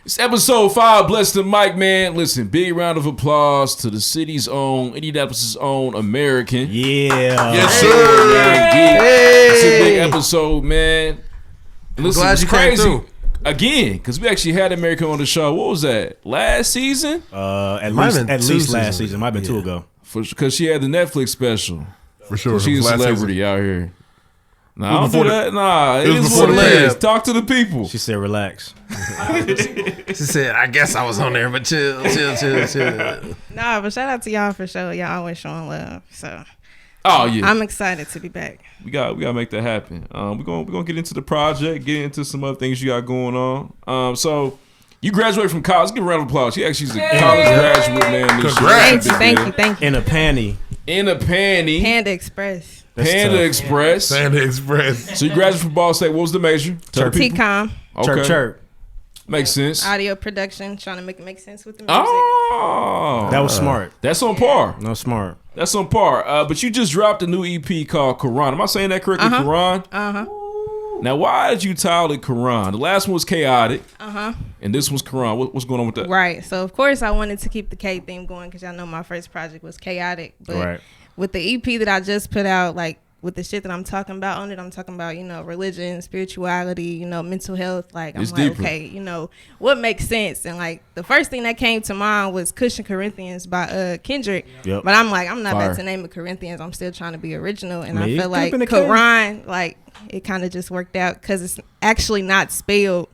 It's episode 5, Bless the Mic, man. Listen, big round of applause to the city's own, Indianapolis' own AmeriKKKen. Yeah. Yes, sir. Hey. It's a big episode, man. Listen, glad you came through. Again, because we actually had AmeriKKKen on the show. What was that? Last season? At least last season. Might have been 2 ago. Because she had the Netflix special. For sure. She's a celebrity out here. Nah, I don't do that. Nah, it was before before it the is. Talk to the people. She said, relax. She said, I guess I was on there, but chill. Nah, but shout out to y'all for sure. Y'all always showing love. So oh yeah, I'm excited to be back. We gotta make that happen. We're gonna get into the project, get into some other things you got going on. So you graduated from college. Give a round of applause. She's a college graduate, man. Congrats. Thank you. In a panty. Panda Express. Panda Express. So you graduated from Ball State. What was the major? TCOM. Okay. Chirp. Makes sense. Audio production. Trying to make it make sense with the music. Oh, that was smart. That's on par. No, smart. That's on par. But you just dropped a new EP called Quran. Am I saying that correctly? Quran? Now, why did you title it Quran? The last one was Chaotic. And this one's Quran. What's going on with that? Right. So, of course, I wanted to keep the K theme going because y'all know my first project was Chaotic. But with the EP that I just put out, like, with the shit that I'm talking about on it, I'm talking about, religion, spirituality, mental health. Like, I'm it's like, deeper. Okay, what makes sense? And, like, the first thing that came to mind was Cushion Corinthians by Kendrick. Yep. But I'm like, I'm not Fire. about to name it Corinthians. I'm still trying to be original. And Man, I feel like Quran, like, it kind of just worked out because it's actually not spelled.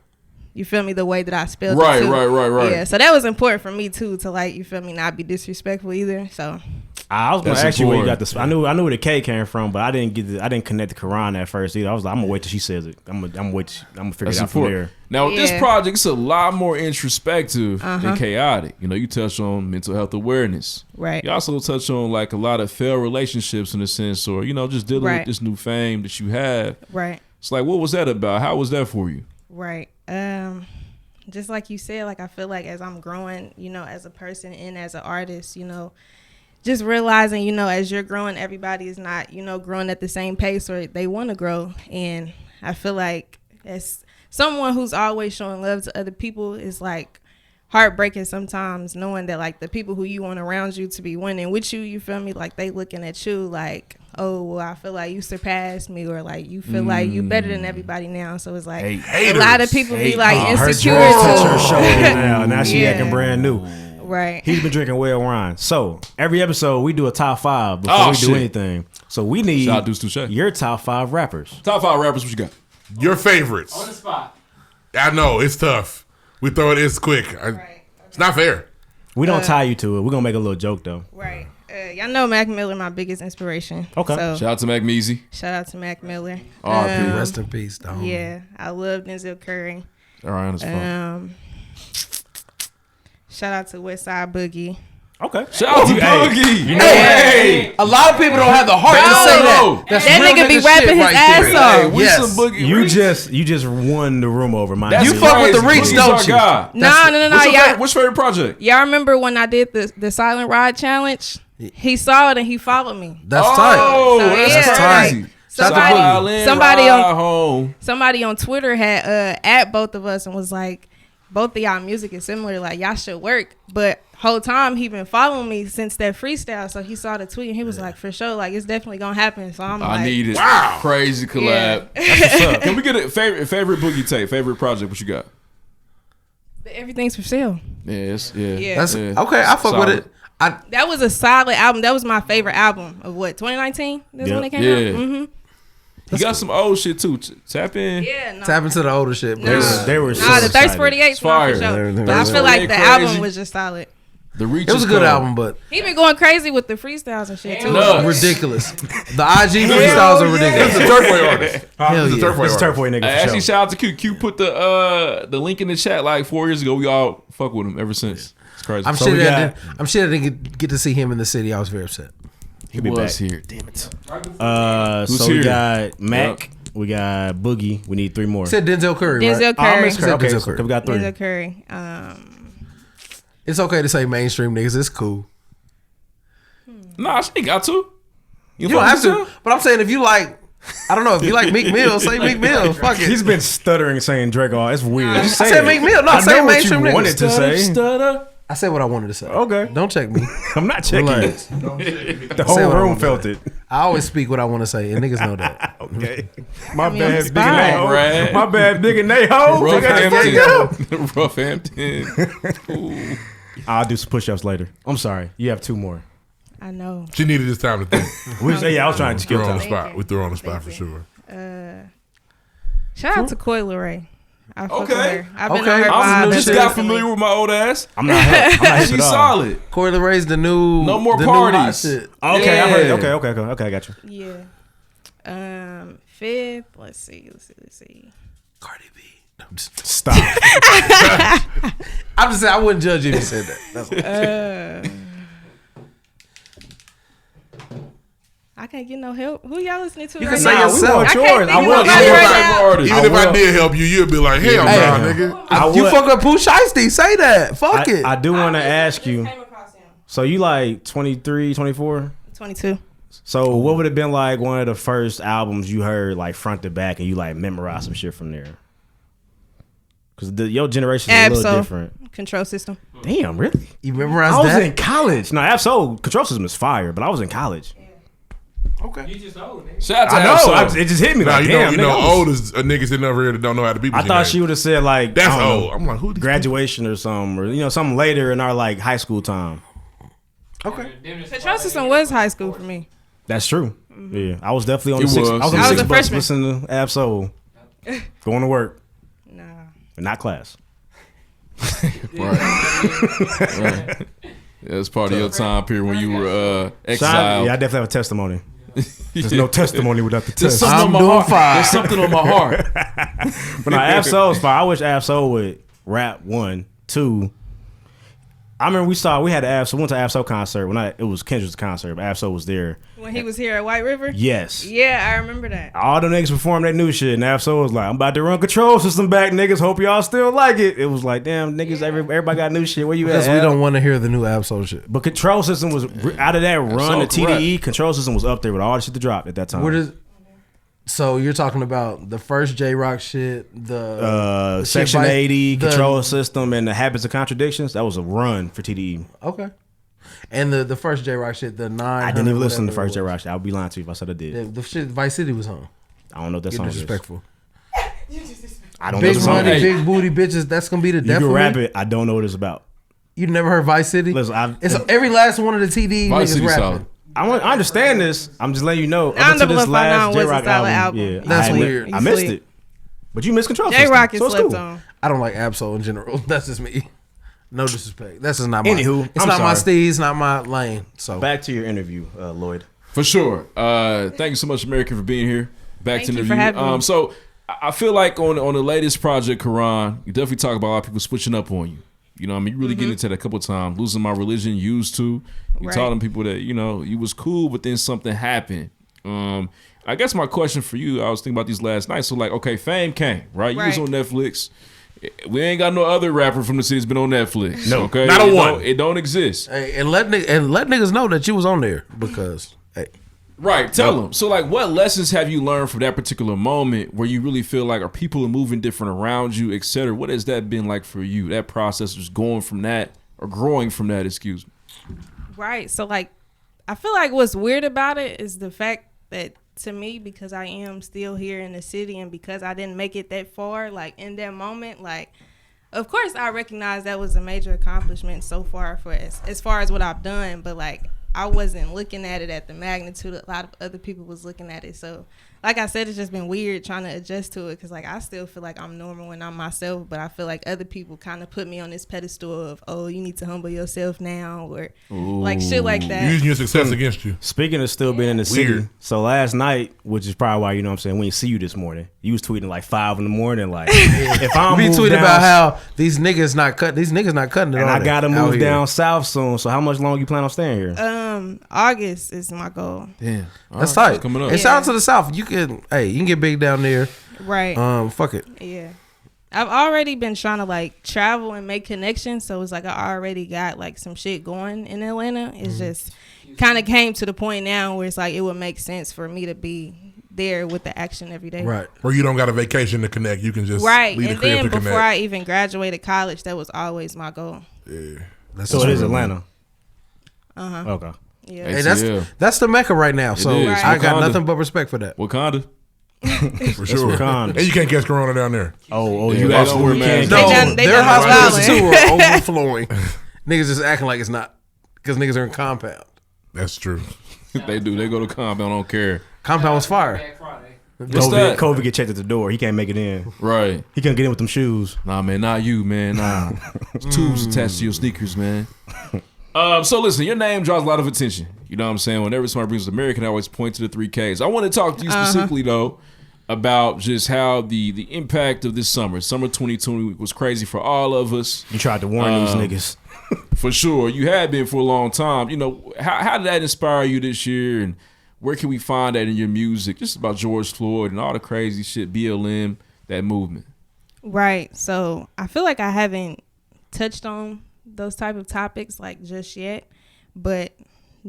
You feel me? The way that I spelled it too. Right. Yeah, so that was important for me too to like, you feel me, not be disrespectful either. So I was gonna That's ask you where you got important. this. I knew where the K came from, but I didn't connect the Quran at first either. I was like, I'm gonna wait till she says it. I'm gonna figure That's it out from important. there. Now, with this Yeah. project, it's a lot more introspective than chaotic. You touch on mental health awareness. right. You also touch on like a lot of failed relationships in a sense, or just dealing with Right. this new fame that you have. Right. It's like, what was that about? How was that for you? Right. Just like you said, like I feel like as I'm growing, as a person and as an artist, just realizing, as you're growing, everybody is not, growing at the same pace or they want to grow. And I feel like as someone who's always showing love to other people is like heartbreaking sometimes knowing that like the people who you want around you to be winning with you feel me? Like they looking at you like, oh, well, I feel like you surpassed me or like you feel like you better than everybody now. So it's like a lot of people be like insecure Her too. shoulder now she Yeah. acting brand new. Right. He's been drinking well wine. So every episode we do a top 5 before we do anything. So we need Shout out Deuce Touche. your top 5 rappers. Top 5 rappers, what you got? Your favorites. On the spot. I know, it's tough. We throw it in quick. It's not fair. We don't tie you to it. We're gonna make a little joke though. Right. Y'all know Mac Miller, my biggest inspiration. Okay. So, Shout out to Mac Measy. shout out to Mac Miller. R.I.P. Rest in peace, dog. Yeah, I love Denzel Curry. All right, that's fun. Shout out to Westside Boogie. Okay. Shout out to Boogie. Hey, a lot of people don't have the heart to say that. That's That real nigga be shit rapping his right ass there. off. Hey, we Yes. some Boogie. You just won the room over, man. That's You fuck with the crazy. reach, Boogie's don't our you? guy. No. What's your favorite project? Y'all remember when I did the Silent Ride Challenge? He saw it and he followed me. That's Oh, tight. that's yeah, crazy. like, somebody somebody on Twitter had at both of us and was like, both of y'all music is similar, like y'all should work. But whole time he been following me since that freestyle, so he saw the tweet and he was like, for sure, like it's definitely gonna happen. So I'm like, I need it. Wow. Crazy collab. Yeah. That's what's up. Can we get a favorite Boogie tape? Favorite project? What you got? Everything's for sale. Yes. Yeah. That's Yeah. okay. I fuck with Solid. it. That was a solid album. That was my favorite album of what, 2019? That's when it came Yeah. out. Mm-hmm. You got some old shit too. Tap in. Yeah, no. Tap into the older shit, bro. They were so Nah, the excited. Thirst 48 fire. for sure. Thirst But I feel like the 48 album crazy. was just solid. The reach. It was a good album, but He been going crazy with the freestyles and shit too. No. ridiculous. The IG freestyles are It's ridiculous. a Turf Boy artist. Hell It's a yeah. Turf Boy This is artist. Turf Boy nigga for Actually, sure. shout out to Q. Q put the link in the chat like 4 years ago. We all fuck with him ever since. It's crazy. I'm So shit we that got- I'm shit I didn't get to see him in the city. I was very upset. he be was back. here. Damn it. So Who's we here? got Mac. We got Boogie. We need 3 more. Said Denzel Curry. Denzel right? Curry. I almost said Okay, Denzel so Curry. we got 3. Denzel Curry. It's okay to say mainstream niggas. It's cool. Nah, she ain't got to. You don't have to. But I'm saying if you like I don't know if you like Meek Mill. Say Meek Mill. Fuck it. He's been stuttering saying Drake. Oh, it's weird. I Just say said it. Meek Mill. No, I say know what mainstream you niggas. wanted to say. Stutter. I said what I wanted to say. Okay. Don't check me. I'm not checking Relax. it. The Say whole what I room want to felt say. it. I always speak what I want to say, and niggas know that. Okay. My mean, bad, it's big and fine. they Right. ho. My bad, big and they ho. Roughampton. Ooh. I'll do some push-ups later. I'm sorry. You have 2 more. I know. She needed this time to think. Yeah, I was trying to Threw skip her on the time. spot. We threw her on the spot for sure. Shout out to Coi Leray. I fuck with Okay. her. I've been Okay. on her I vibe Just shit. got recently. familiar with my old ass. I'm not hip at She's all. solid. Coi Leray the new. No more the new hot parties. shit. Okay, I heard. Yeah. Okay, I got you. Yeah. Fifth. Let's see. Cardi B. No, I'm just Stop. saying I wouldn't judge you if you said that. That's all. I can't get no help. Who y'all listening to You right can say now? yourself. want I yours. can't think I of want nobody yours. right now. Even if I will. did help you, you'd be like, hell Hey. nah, nigga. You would- fuck up Pooh Shiesty. Say that. Fuck it. I do want to ask you. Came across him. So you like 23, 24? 22. So what would have been like one of the first albums you heard like front to back and you like memorized some shit from there? Because your generation is a little Absol. different. Control System. Damn, really? You memorized I was that? in college. No, Absol Control System is fire, but I was in college. Okay. Shout out to I know. Absol. It just hit me Nah, like, you damn, know, nigga, I was- old is niggas in over here that don't know how to be. I thought she would have said like That's I don't know, old. I'm like, who? These graduation or something, or something later in our like high school time. Okay. Control System was high school for me. That's true. Yeah, I was definitely on It the six. was. I was on I the was six a bus freshman. listening to Absol, going to work, Nah. but not class. Right. Yeah, it's part of your time period when you were So I exiled. definitely have a testimony. There's no testimony without the There's test. something on I'm my doing heart. fine. There's something on my heart. But no, Absol's fire. I wish Absol would rap 1, 2. I remember we had went to Absol concert when it was Kendrick's concert, but Absol was there. When he was here at White River? Yes. Yeah, I remember that. All the niggas performed that new shit, and Absol was like, I'm about to run Control System back, niggas. Hope y'all still like it. It was like, damn, niggas, everybody got new shit. Where you Because at? we Ab? don't want to hear the new Absol shit. But Control System was, out of that run to Absol, TDE, Control System was up there with all the shit to drop at that time. Where does? So you're talking about the first J Rock shit, the shit Section by- 80, the- Control System, and the Habits of Contradictions. That was a run for TDE. Okay. And the first J Rock shit, the 9. I didn't even listen to the first J Rock shit. I would be lying to you if I said I did. The shit Vice City was on. I don't know what that You're song is. disrespectful. I don't know Big the song. money, Hey, big booty bitches. That's gonna be the you death can of rap me. it. I don't know what it's about. You never heard Vice City? Listen, It's every last one of the TD Vice niggas City rapping. solid. I understand this. I'm just letting you know. Now Up until this 059 last was a J-Rock solid album. Yeah, That's I weird. I missed Sleep. it. But you missed Control J System. Rock is so it's slept cool. on. I don't like Absol in general. That's just me. No disrespect. That's just not my. Anywho, it's I'm not my sorry. steez. It's not my lane. So Back to your interview, Lloyd. For sure. Thank you so much, American, for being here. Back Thank to the you for interview. having me. So I feel like on the latest project, Quran, you definitely talk about a lot of people switching up on you. You know what I mean? You really get into that a couple of times. Losing my religion, used to. You Right. telling people that, you was cool, but then something happened. I guess my question for you, I was thinking about these last night. So like, okay, Fame came, right? You was Right. on Netflix. We ain't got no other rapper from the city that's been on Netflix. No, okay? not a one. It don't exist. hey, and let niggas know that you was on there because hey, Right, tell them. So, like, what lessons have you learned from that particular moment where you really feel like, are people moving different around you, et cetera? What has that been like for you? That process just going from that or growing from that, excuse me. Right. So like I feel like what's weird about it is the fact that to me, because I am still here in the city and because I didn't make it that far, like in that moment, like of course I recognize that was a major accomplishment so far for as far as what I've done, but like I wasn't looking at it at the magnitude a lot of other people was looking at it. So like I said, it's just been weird trying to adjust to it because like I still feel like I'm normal when I'm myself, but I feel like other people kind of put me on this pedestal of, oh, you need to humble yourself now or like shit like that. Using your success against you. Speaking of still being in the city, Weird. so last night, which is probably why, you know what I'm saying, we didn't see you this morning. You was tweeting like 5 in the morning, like, if I'm we moved tweeted down, about how these niggas not cutting it. and on I gotta out move here. down south soon, so how much longer you plan on staying here? August is my goal. Damn. That's All right, tight. it's coming up. And shout out to the South. You can get big down there. Right. Fuck it. Yeah. I've already been trying to like travel and make connections, so it's like I already got like some shit going in Atlanta. It's just kind of came to the point now where it's like it would make sense for me to be there with the action every day. Right. Where you don't got a vacation to connect. You can just Right. leave And the crib then to before connect. I even graduated college, that was always my goal. Yeah. So it is Atlanta. Okay. Yeah. Hey, ATL. that's the Mecca right now. So is. I got Wakanda. nothing but respect for that. Wakanda. For sure. Wakanda. And you can't catch Corona down there. Oh, Yeah, you don't absolutely wear can't. masks. They done- they their done hospitals wildin'. too are overflowing. Niggas just acting like it's not because niggas are in compound. That's true. They do. They go to compound. Don't care. Compound was fire. What's that? COVID get checked at the door. He can't make it in. Right. He couldn't get in with them shoes. Nah, man, not you, man. Nah. There's tubes attached to your sneakers, man. So listen, your name draws a lot of attention. You know what I'm saying? Whenever somebody brings American, I always point to the 3Ks. I want to talk to you specifically though about just how the impact of this summer 2020 was crazy for all of us. You tried to warn these niggas. For sure. You had been for a long time. You know, how did that inspire you this year, and where can we find that in your music? Just about George Floyd and all the crazy shit, BLM, that movement. Right. So I feel like I haven't touched on those type of topics like just yet, but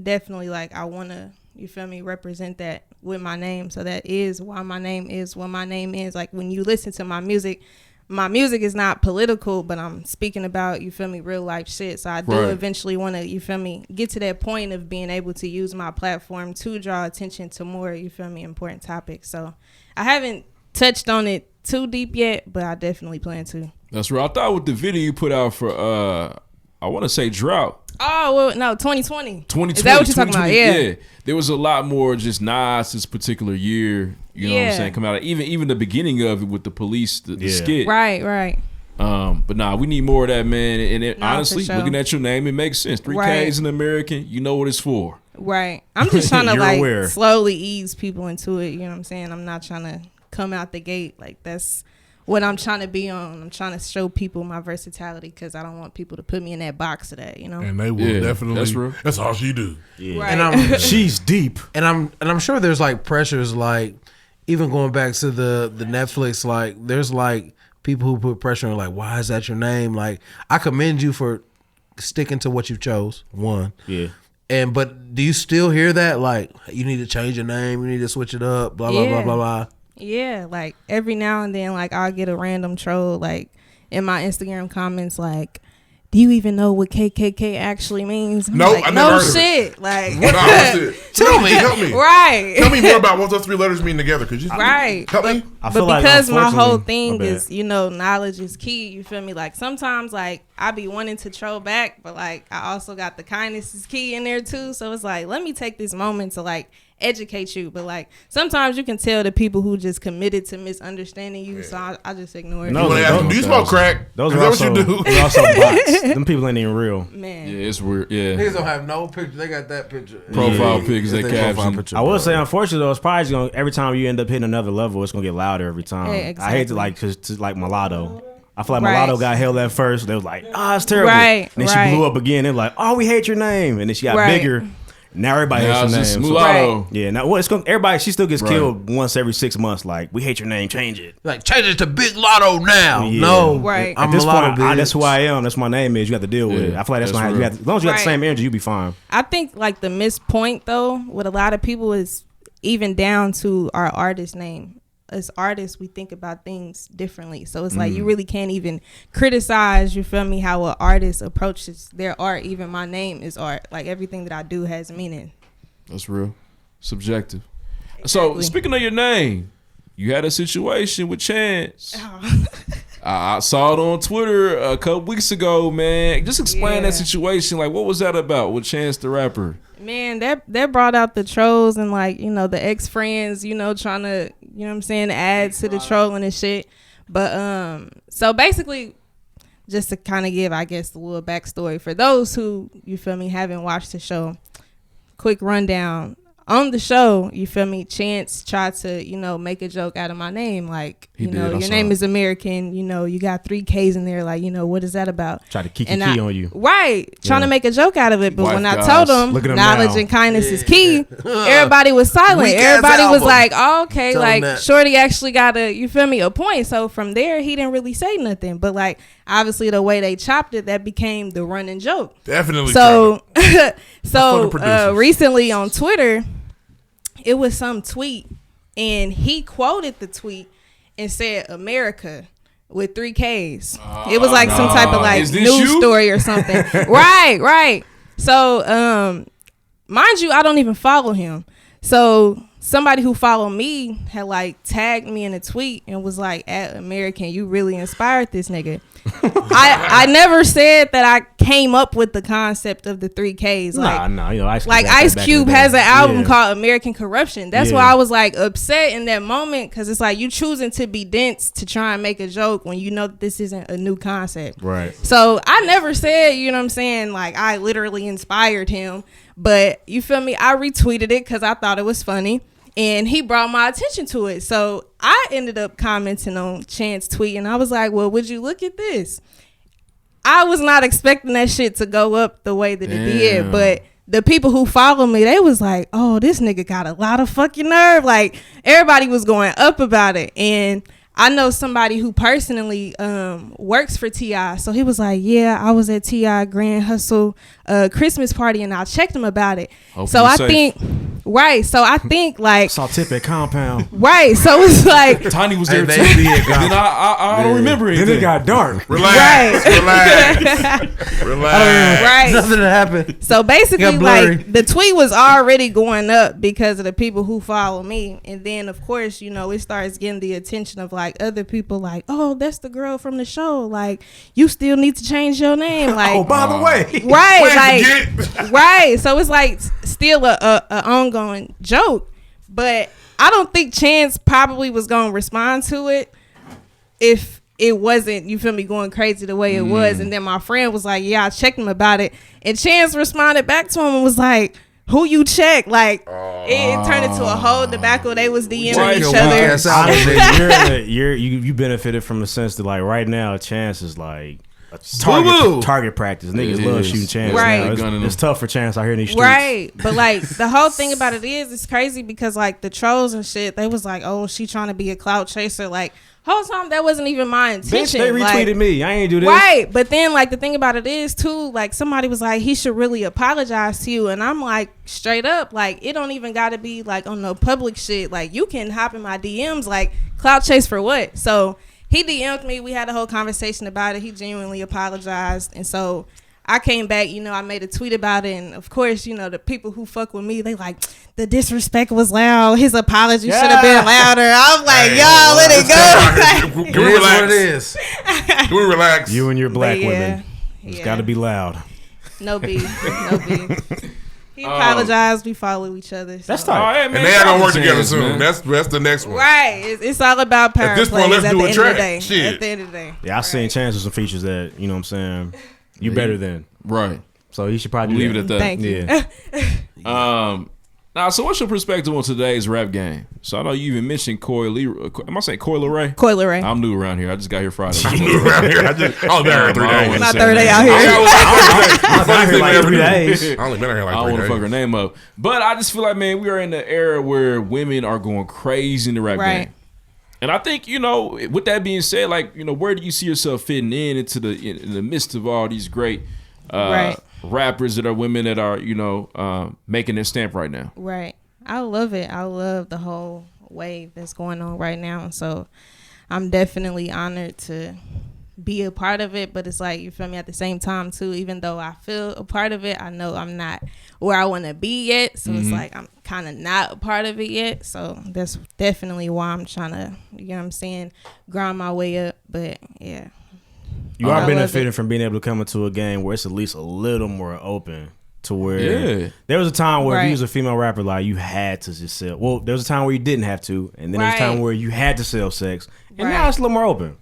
definitely like I want to, you feel me, represent that with my name. So that is why my name is what my name is. Like when you listen to my music is not political, but I'm speaking about, you feel me, real life shit. So I do eventually want to, you feel me, get to that point of being able to use my platform to draw attention to more, you feel me, important topics. So I haven't touched on it too deep yet, but I definitely plan to. That's right. I thought with the video you put out for I want to say Drought. Oh, well, no, 2020. 2020. Is that what you're talking about? Yeah. There was a lot more just Nas this particular year. You know what I'm saying? Come out of, even the beginning of it with the police, the skit. Right. But nah, we need more of that, man. And it, Nah, honestly, for sure. looking at your name, it makes sense. 3K is an American. You know what it's for. Right. I'm just trying to You're like aware. slowly ease people into it. You know what I'm saying? I'm not trying to come out the gate. Like that's what I'm trying to be on. I'm trying to show people my versatility because I don't want people to put me in that box of that, you know? And they will definitely. That's real. That's all she do. Yeah. Right. And She's deep. and I'm sure there's like pressures, like even going back to the Netflix, like there's like people who put pressure on, like, why is that your name? Like, I commend you for sticking to what you chose. One. Yeah. But do you still hear that? Like, you need to change your name, you need to switch it up, blah blah blah blah blah. Yeah, like every now and then, like I'll get a random troll like in my Instagram comments, like, "Do you even know what KKK actually means?" I'm Nope, like, I never no heard of shit. Like, Nah, that's it. Tell me, help me. right, Tell me more about what those three letters mean together. Could you right. help me? I But feel like, because my whole unfortunately- thing my bad. is, you know, knowledge is key. You feel me? Like sometimes, like I be wanting to troll back, but like I also got the kindness is key in there too. So it's like, let me take this moment to like educate you. But like sometimes you can tell the people who just committed to misunderstanding you. So I just ignore it. You want to ask them, do you smoke crack? Those Is are that also, what you do? those are also bots. Them people ain't even real. Man. Yeah, it's weird. Yeah. Niggas don't have no picture. They got that picture. Profile pic is It's that their profile caption. picture, I will bro. say, unfortunately, though, it's probably just gonna, every time you end up hitting another level, it's gonna get louder every time. Yeah, I hate to exactly. to like Mulatto. I feel like Right. Mulatto got held at first. They was like, it's terrible. Right, And then she right. blew up again. They're like, we hate your name. And then she got Right. bigger. Now everybody Now hates it's her just name. So- mulatto. yeah, now what? It's gonna, everybody. She still gets Right. killed once every 6 months. Like, we hate your name. Change it. Like, change it to Big Lotto now. Yeah. No, Right. I'm At this Mulatto, point, bitch. that's who I am. That's my name is. You have to deal with Yeah, it. I feel like that's that's gonna. real. You have to, as long as you got the Right. same energy, you be fine. I think like the missed point though with a lot of people is even down to our artist name. As artists, we think about things differently. So it's like you really can't even criticize, you feel me, how an artist approaches their art. Even my name is art. Like everything that I do has meaning. That's real. Subjective. So Exactly. speaking of your name, you had a situation with Chance. I saw it on Twitter a couple weeks ago, man. Just explain that Yeah. situation. Like, what was that about with Chance the Rapper? Man, that brought out the trolls and like, you know, the ex-friends, you know, trying to, you know what I'm saying, add to the trolling and shit. But so basically, just to kind of give, I guess, a little backstory for those who, you feel me, haven't watched the show. Quick rundown. On the show, you feel me, Chance tried to, you know, make a joke out of my name. Like, He you know, did, I your saw name it. is American. You know, you got 3 Ks in there. Like, you know, what is that about? Try to key And on you. Right. Trying Yeah. to make a joke out of it. But Wife when I guys. told them Look at 'em knowledge now. and kindness is key, everybody was silent. Weak ass Everybody was album. like, oh, okay, Tell 'em like that. Shorty actually got you feel me, a point. So from there, he didn't really say nothing. But like, obviously the way they chopped it, that became the running joke. Definitely. So, for the producers. recently on Twitter, it was some tweet and he quoted the tweet and said America with 3 Ks. It was like some type of like news story or something. Right. So, mind you, I don't even follow him. So somebody who followed me had like tagged me in a tweet and was like, at AmeriKKken, you really inspired this nigga. I never said that I came up with the concept of the 3 Ks. Like, Ice Cube has an album called American Corruption. That's why I was like upset in that moment, because it's like you choosing to be dense to try and make a joke when you know that this isn't a new concept. Right. So I never said, you know what I'm saying, like I literally inspired him. But you feel me? I retweeted it because I thought it was funny. And he brought my attention to it. So I ended up commenting on Chan's tweet. And I was like, well, would you look at this? I was not expecting that shit to go up the way that it did. But the people who follow me, they was like, oh, this nigga got a lot of fucking nerve. Like, everybody was going up about it. And I know somebody who personally works for T.I. So he was like, yeah, I was at T.I. Grand Hustle Christmas party and I checked him about it. So I think like saw Tip at Compound. Right. So it's like Tiny was there too. Then I don't remember it. Then it got dark. Relax. Right. Nothing happened. So basically, like the tweet was already going up because of the people who follow me, and then of course, you know, it starts getting the attention of like other people, like, oh, that's the girl from the show. Like, you still need to change your name. Like, oh, by the way, right. So it's like still a ongoing joke, but I don't think Chance probably was gonna respond to it if it wasn't, you feel me, going crazy the way it was. And then my friend was like, yeah, I checked him about it, and Chance responded back to him and was like, who you check? Like, it turned into a whole debacle. They was DMing each other. You benefited from the sense that like right now Chance is like target practice. Niggas love shooting Chance. Right. It's tough for Chance out here in these streets. Right. But like the whole thing about it is, it's crazy because like the trolls and shit, they was like, oh, she trying to be a clout chaser. Like, whole time that wasn't even my intention. Bitch, they retweeted me. I ain't do this. Right. But then like the thing about it is too, like somebody was like, he should really apologize to you. And I'm like, straight up, like it don't even gotta be like on no public shit. Like you can hop in my DMs, like clout chase for what? So he DM'd me. We had a whole conversation about it. He genuinely apologized. And so I came back, you know, I made a tweet about it. And of course, you know, the people who fuck with me, they like, the disrespect was loud. His apology should have been louder. I'm like, y'all, let it go. Can we relax? What it is. Can we relax? You and your black women. It's got to be loud. No beef. He apologized. We follow each other. So. That's tight. And they ain't gonna work together soon. That's the next one. Right. It's all about power. At this point, let's do a track. At the end of the day. Yeah, I seen Chance with some features that, you know what I'm saying, you better than. Right. So he should probably leave it at that. Thank you. Now, so what's your perspective on today's rap game? So I know you even mentioned Coy Lee. Am I saying Coy Leray? Coy Leray. I'm new around here. I just got here Friday. I'm new around here. I was been here 3 days. My third day out here. I was out here like 3 days. I only been here like 3 days. I don't want to fuck her name up. But I just feel like, man, we are in the era where women are going crazy in the rap game. And I think, you know, with that being said, like, you know, where do you see yourself fitting into in the midst of all these great rappers that are women that are, you know, making their stamp right now? Right. I love it. I love the whole wave that's going on right now. So I'm definitely honored to be a part of it. But it's like, you feel me, at the same time, too, even though I feel a part of it, I know I'm not where I want to be yet. So it's like I'm kind of not a part of it yet. So that's definitely why I'm trying to, you know what I'm saying, grind my way up. But, yeah. You are benefiting from being able to come into a game where it's at least a little more open. To where there was a time where if you was a female rapper, like you had to just sell. Well, there was a time where you didn't have to, and then there was a time where you had to sell sex, and now it's a little more open.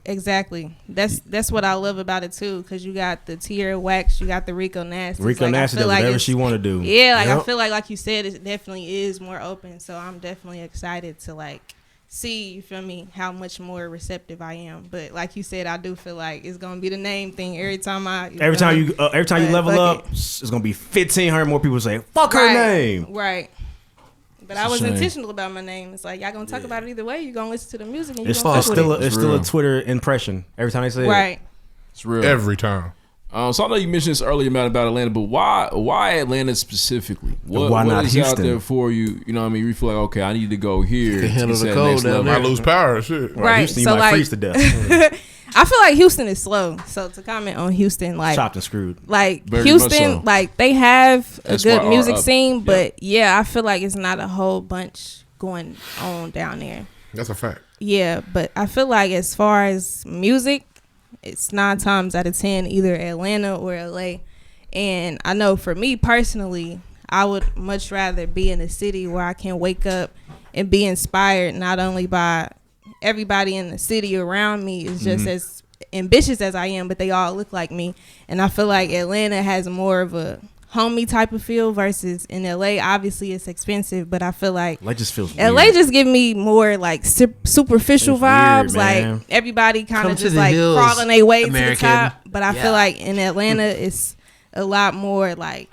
Exactly. That's what I love about it too, because you got the Tierra Wax, you got the Rico Nasty. Rico Nasty does whatever she want to do. Yeah, like I feel like you said, it definitely is more open. So I'm definitely excited to like see, you feel me, how much more receptive I am. But like you said, I do feel like it's gonna be the name thing every time you level up. It's gonna be 1,500 more people say fuck her name. Right. But I was intentional about my name. It's like y'all gonna talk about it either way. You gonna listen to the music and it's still a Twitter impression every time they say it. It's real every time. So I know you mentioned this earlier about Atlanta, but why Atlanta specifically? Why not is Houston? out there for you? You know what I mean? You feel like, okay, I need to go here. You can handle to the that cold next down level. there. I lose power and shit. Right. Houston, you So, might like- freeze to death. I feel like Houston is slow. So to comment on Houston, like Chopped and screwed. like Very Houston, much so. like they have a good SYR music up. scene, but yeah, I feel like it's not a whole bunch going on down there. That's a fact. Yeah, but I feel like as far as music, it's 9 times out of 10 either Atlanta or LA. And I know for me personally, I would much rather be in a city where I can wake up and be inspired not only by everybody in the city around me is just as ambitious as I am, but they all look like me. And I feel like Atlanta has more of a homey type of feel versus in LA. Obviously, it's expensive, but I feel like LA just feels LA weird. just give me more like superficial It's weird, vibes. man. Like everybody kind Come of to just the like hills, crawling their way to the American. top. But I Yeah. feel like in Atlanta, it's a lot more like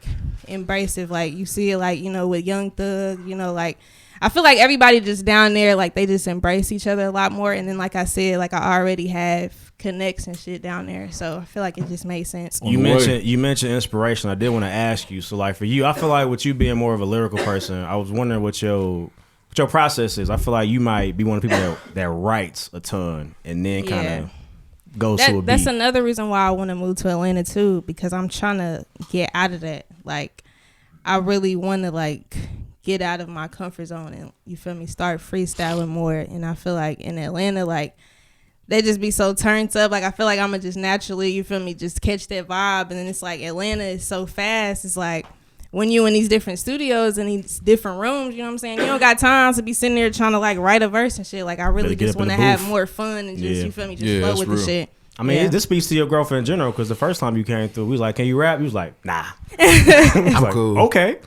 embracive. Like you see it, like, you know, with Young Thug, you know, like I feel like everybody just down there, like they just embrace each other a lot more. And then, like I said, like I already have connects and shit down there, so I feel like it just made sense. You the way. mentioned inspiration. I did want to ask you. So, like for you, I feel like with you being more of a lyrical person, I was wondering what your process is. I feel like you might be one of the people that writes a ton and then kind of goes to a beat. That's another reason why I want to move to Atlanta too, because I'm trying to get out of that. Like I really want to like get out of my comfort zone and, you feel me, start freestyling more. And I feel like in Atlanta, like they just be so turned up. Like I feel like I'm gonna just naturally, you feel me, just catch that vibe. And then it's like Atlanta is so fast. It's like when you in these different studios and these different rooms, you know what I'm saying? You don't got time to be sitting there trying to like write a verse and shit. Like I really Better get just up in want the to have booth. more fun and just, you feel me, just Yeah, flow that's with real. the shit. I mean, Yeah. this speaks to your girlfriend in general because the first time you came through, we was like, "Can you rap?" You was like, "Nah." I'm cool. Okay,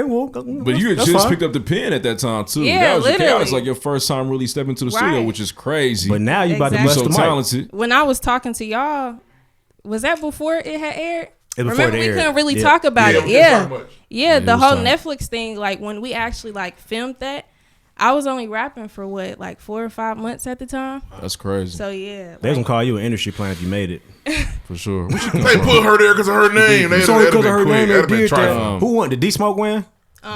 well, But you had that's just fine. picked up the pen at that time too. Yeah, that was literally. That was like your first time really stepping to the studio, Right. which is crazy. But now you about to you bust so the mic. talented. When I was talking to y'all, was that before it had aired? It before Remember, it we aired. couldn't really Yeah. talk about Yeah, it. we didn't Yeah. talk much. Yeah, it the was whole time. Netflix thing, like when we actually like filmed that, I was only rapping for what, like 4 or 5 months at the time. That's crazy. So yeah. They was like- gonna call you an industry plant if you made it. For sure. What you They put her there because of her name. It's only because of her name they That'd been did that. trifling. Who won? Did D Smoke win?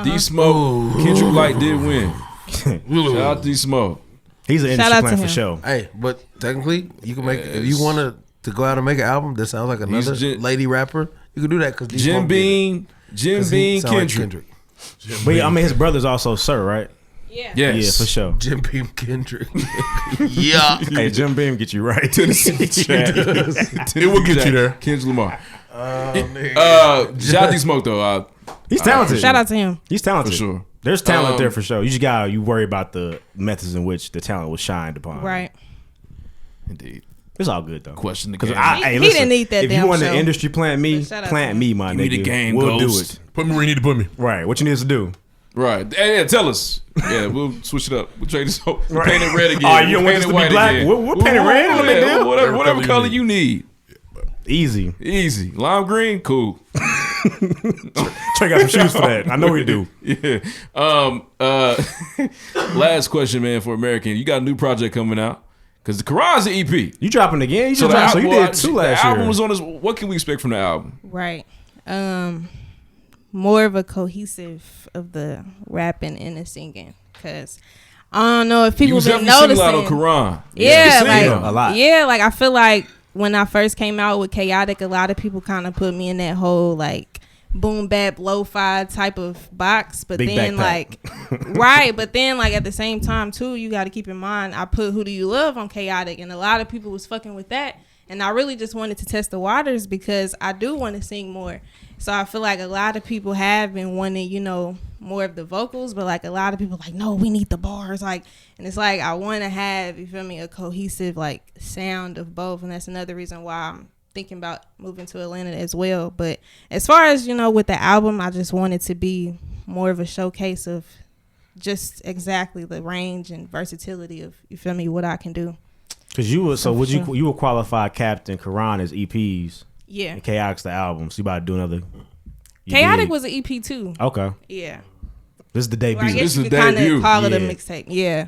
D Smoke, Kendrick Light did win. Shout out D Smoke. He's an Shout industry out plant to for him. sure. Hey, but technically, you can make if you want to go out and make an album that sounds like another Jim- lady rapper. You can do that because Jim Beam, Kendrick. But yeah, I mean, his brother's also Sir, right? Yeah. Yes. Yeah, for sure. Jim Beam Kendrick. Yeah. Hey, Jim Beam get you right. It will get you there. Kendrick Lamar. Shout out D Smoke though. He's talented. Shout out to him. He's talented. For sure. There's talent there for sure. You just you worry about the methods in which the talent was shined upon. Right. Indeed. It's all good though. Question the 'Cause game. He listen, didn't need that if you damn want show. the industry plant me, But shout out to plant him. me, my Give me nigga. the game, we'll Ghost. do it. Put me where you need to put me. Right. What you need us to do? Right. Hey, yeah, tell us. Yeah, we'll switch it up. We'll trade this up. We'll paint it red again. Oh, you We'll don't want paint us it to be white black? again. We'll paint it red, no big deal. Whatever Whatever color color you need. Easy. Easy. Lime green? Cool. Trey got some shoes for that. I know we do. Yeah. Last question, man, for American. You got a new project coming out. Because the Quran's an EP. You dropping again? You So, just dropped. So you well, did two last The album year. was on this. What can we expect from the album? Right. More of a cohesive of the rapping and the singing. Because I don't know if You people was been definitely singing noticing. a lot on Quran. Yeah, You like sing a lot. Yeah, like I feel like when I first came out with Chaotic, a lot of people kind of put me in that whole like boom bap lo-fi type of box. But Big then backpack. like right, but then like at the same time too, you got to keep in mind I put Who Do You Love on Chaotic, and a lot of people was fucking with that. And I really just wanted to test the waters because I do want to sing more. So I feel like a lot of people have been wanting, you know, more of the vocals, but like a lot of people like, no, we need the bars. Like, and it's like, I want to have, you feel me, a cohesive like sound of both. And that's another reason why I'm thinking about moving to Atlanta as well. But as far as, you know, with the album, I just wanted to be more of a showcase of just exactly the range and versatility of, you feel me, what I can do. Because you were, so For would sure. you would qualify Captain Quran as EPs Yeah. and Chaotic's the album. So you about to do another. you Chaotic dig? was an EP too. Okay. Yeah. This is the Or I debut. guess This you is could kind debut. of call it a Yeah. mixtape. Yeah.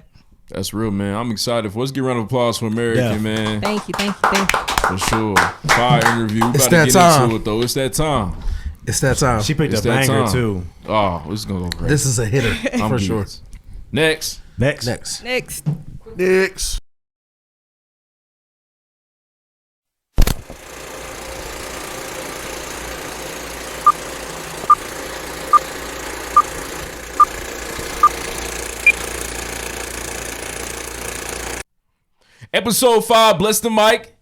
That's real, man. I'm excited for. Let's get a round of applause for AmeriKKken, man. Thank you. For sure. Fire interview. We It's about that to get time. into it though. It's that time. It's that time. She picked It's a that banger time. too. Oh, this is gonna go great. This is a hitter I'm for geeked. sure. Next. Next. Next. Episode 5, Bless the Mic.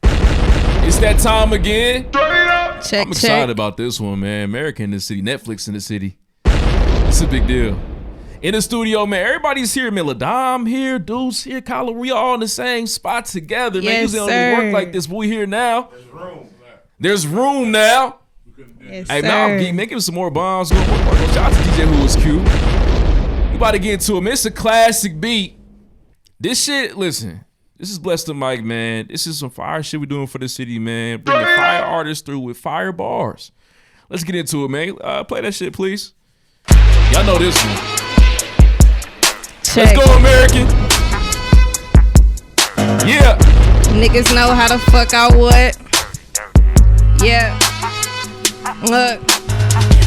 It's that time again. Check. I'm excited about this one, man. America in the city, Netflix in the city. It's a big deal. In the studio, man, everybody's here, man. LaDom here, Deuce here, Kyla. We all in the same spot together, man. Yes, Usually it don't work like this, but we here now. There's room now. Yes, Hey, sir. man, I'm geek, man. Give us some more bombs. Shout out to DJ Who Was Q. We about to get into it, man. It's a classic beat. This shit, listen. This is Bless the Mic, man. This is some fire shit we doing for the city, man. Bringing fire artists through with fire bars. Let's get into it, man. Play that shit, please. Y'all know this one. Check. Let's go, American. Yeah. Niggas know how the fuck I would. Yeah. Look.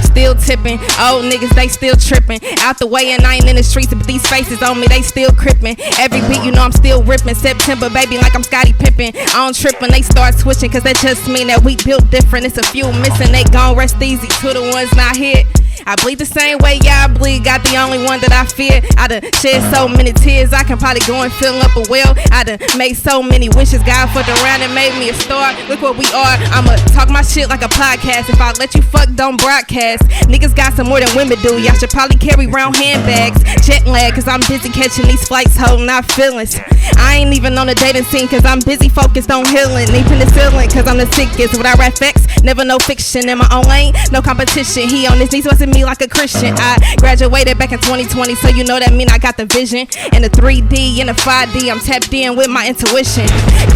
Still tipping. Old niggas, they still tripping. Out the way and I ain't in the streets, but these faces on me, they still crippin'. Every beat, you know I'm still ripping. September, baby, like I'm Scottie Pippen. I don't trip when they start switching, cause that just mean that we built different. It's a few missing, they gon' rest easy. To the ones not hit. I bleed the same way y'all bleed. Got the only one that I fear. I done shed so many tears, I can probably go and fill up a well. I done made so many wishes. God fucked around and made me a star. Look what we are. I'ma talk my shit like a podcast. If I let you fuck, don't broadcast. Niggas got some more than women do. Y'all should probably carry around handbags. Jet lag, cause I'm busy catching these flights, holding out feelings. I ain't even on the dating scene, cause I'm busy focused on healing. Need penicillin, cause I'm the sickest. What I rap facts, never no fiction. In my own lane, no competition. He on his knees, wasn't me like a Christian. I graduated back in 2020, so you know that mean I got the vision. In the 3D, in the 5D, I'm tapped in with my intuition.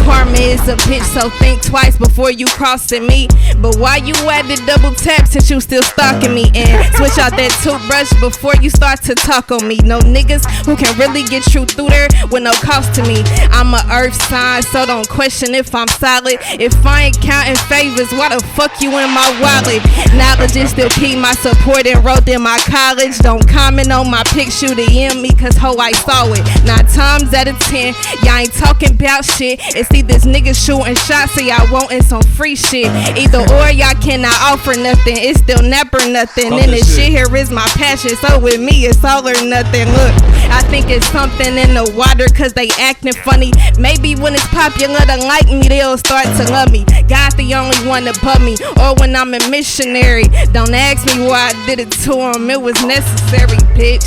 Karma is a bitch, so think twice before you crossing me. But why you at the double tap since you still stalking me? And switch out that toothbrush before you start to talk on me. No niggas who can really get you through there with no cost to me. I'm a earth sign, so don't question if I'm solid. If I ain't counting favors, why the fuck you in my wallet? Knowledge is still key, my support enrolled in my college. Don't comment on my pic, shoot it in me, cause ho, I saw it. 9 times out of 10, y'all ain't talking about shit. It's either this nigga shooting shots or y'all wanting some free shit. Either or y'all cannot offer nothing, it's still never nothing. And this shit here is my passion, so with me it's all or nothing. Look, I think it's something in the water, cause they acting funny. Maybe when it's popular to like me, they'll start to love me. God the only one above me, or when I'm a missionary. Don't ask me why I did it to him, it was necessary, bitch.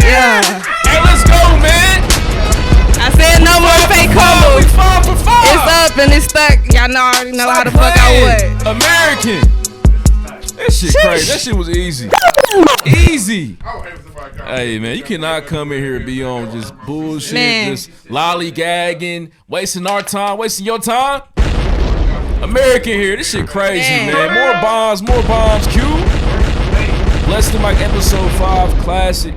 Yeah. Hey, let's go, man. I said no more fake We combos. 5 for 5. It's up and it's stuck. Y'all know already know how the fuck I would. AmeriKKken. That shit crazy. That shit was easy. Easy. Hey, man, you cannot come in here and be on just bullshit, Man. just lollygagging, wasting our time, wasting your time. AmeriKKken here. This shit crazy, man. More bombs, Q. Bless the Mic, episode 5, classic.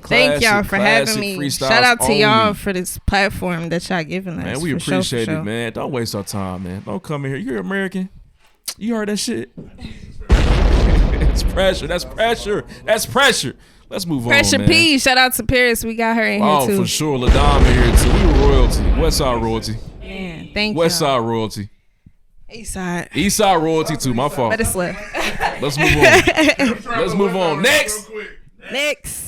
Thank y'all for having me. freestyles Shout out to only. y'all for this platform that y'all giving us. Man, we for sure, appreciate for sure. it, man. Don't waste our time, man. Don't come in here. You're American. You heard that shit? It's pressure. That's pressure. Let's move Pressure on, man. P. Shout out to Paris. We got her in here Oh, too. for sure. LaDom in here too. We were royalty. West Side royalty. Man, thank West y'all. Side royalty. East side. East Side royalty too. My fault. Better slip. Let's move on. Let's move on. Next. Next.